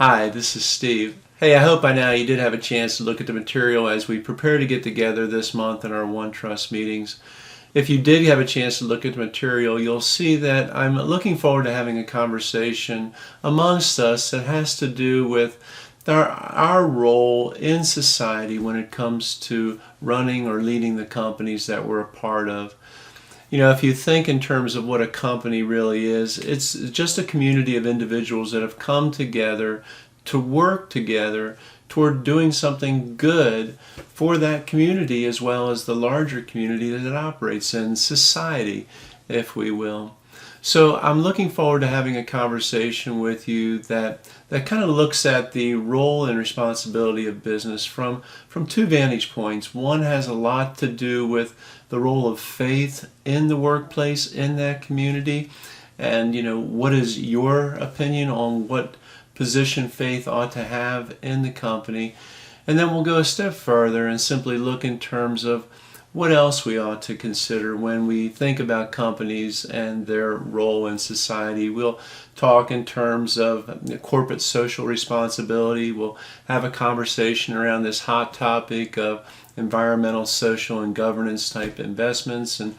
Hi, this is Steve. Hey, I hope by now you did have a chance to look at the material as we prepare to get together this month in our One Trust meetings. If you did have a chance to look at the material, you'll see that I'm looking forward to having a conversation amongst us that has to do with our role in society when it comes to running or leading the companies that we're a part of. You know, if you think in terms of what a company really is, it's just a community of individuals that have come together to work together toward doing something good for that community as well as the larger community that it operates in, society, if we will. So I'm looking forward to having a conversation with you that kind of looks at the role and responsibility of business from two vantage points. One has a lot to do with the role of faith in the workplace, in that community, and what is your opinion on what position faith ought to have in the company. And then we'll go a step further and simply look in terms of what else we ought to consider when we think about companies and their role in society. We'll talk in terms of corporate social responsibility. We'll have a conversation around this hot topic of environmental, social, and governance type investments, and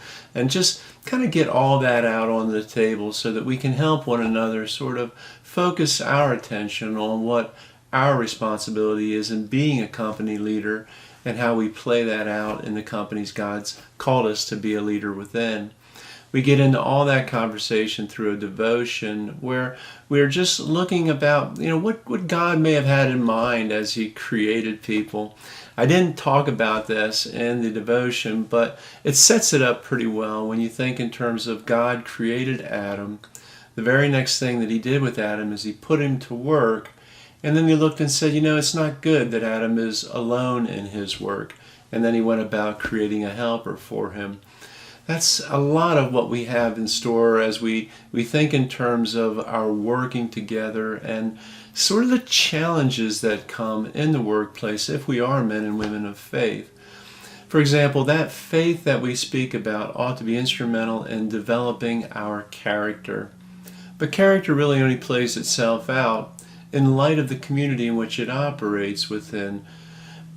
just kind of get all that out on the table so that we can help one another sort of focus our attention on what our responsibility is in being a company leader and how we play that out in the companies God's called us to be a leader within. We get into all that conversation through a devotion where we're just looking about, what God may have had in mind as He created people. I didn't talk about this in the devotion, but it sets it up pretty well when you think in terms of God created Adam. The very next thing that He did with Adam is He put him to work. And then He looked and said, it's not good that Adam is alone in his work. And then He went about creating a helper for him. That's a lot of what we have in store as we think in terms of our working together and sort of the challenges that come in the workplace if we are men and women of faith. For example, that faith that we speak about ought to be instrumental in developing our character. But character really only plays itself out in light of the community in which it operates within.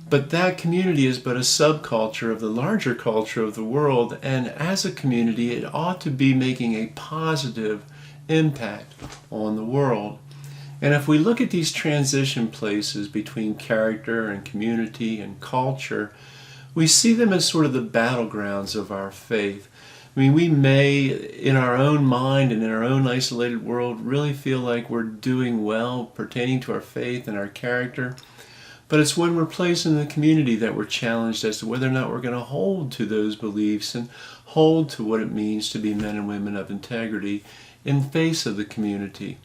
But that community is but a subculture of the larger culture of the world, and as a community it ought to be making a positive impact on the world. And if we look at these transition places between character and community and culture, we see them as sort of the battlegrounds of our faith. I mean, we may, in our own mind and in our own isolated world, really feel like we're doing well pertaining to our faith and our character. But it's when we're placed in the community that we're challenged as to whether or not we're going to hold to those beliefs and hold to what it means to be men and women of integrity in face of the community.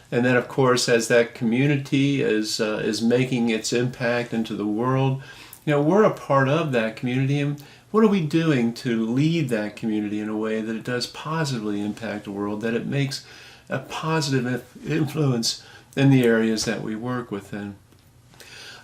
And then, of course, as that community is making its impact into the world, we're a part of that community. And what are we doing to lead that community in a way that it does positively impact the world, that it makes a positive influence in the areas that we work within?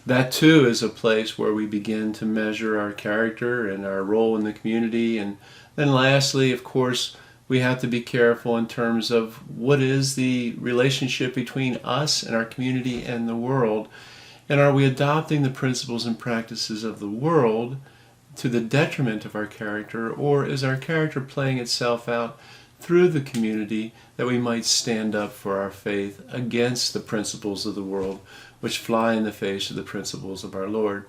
That too is a place where we begin to measure our character and our role in the community. And then lastly, of course, we have to be careful in terms of what is the relationship between us and our community and the world. And are we adopting the principles and practices of the world to the detriment of our character, or is our character playing itself out through the community that we might stand up for our faith against the principles of the world, which fly in the face of the principles of our Lord?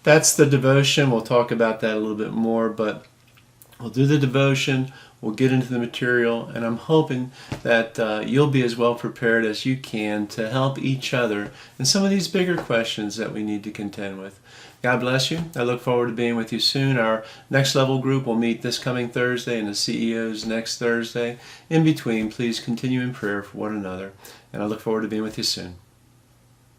That's the devotion. We'll talk about that a little bit more, but we'll do the devotion, we'll get into the material, and I'm hoping that you'll be as well prepared as you can to help each other in some of these bigger questions that we need to contend with. God bless you. I look forward to being with you soon. Our next level group will meet this coming Thursday and the CEOs next Thursday. In between, please continue in prayer for one another, and I look forward to being with you soon.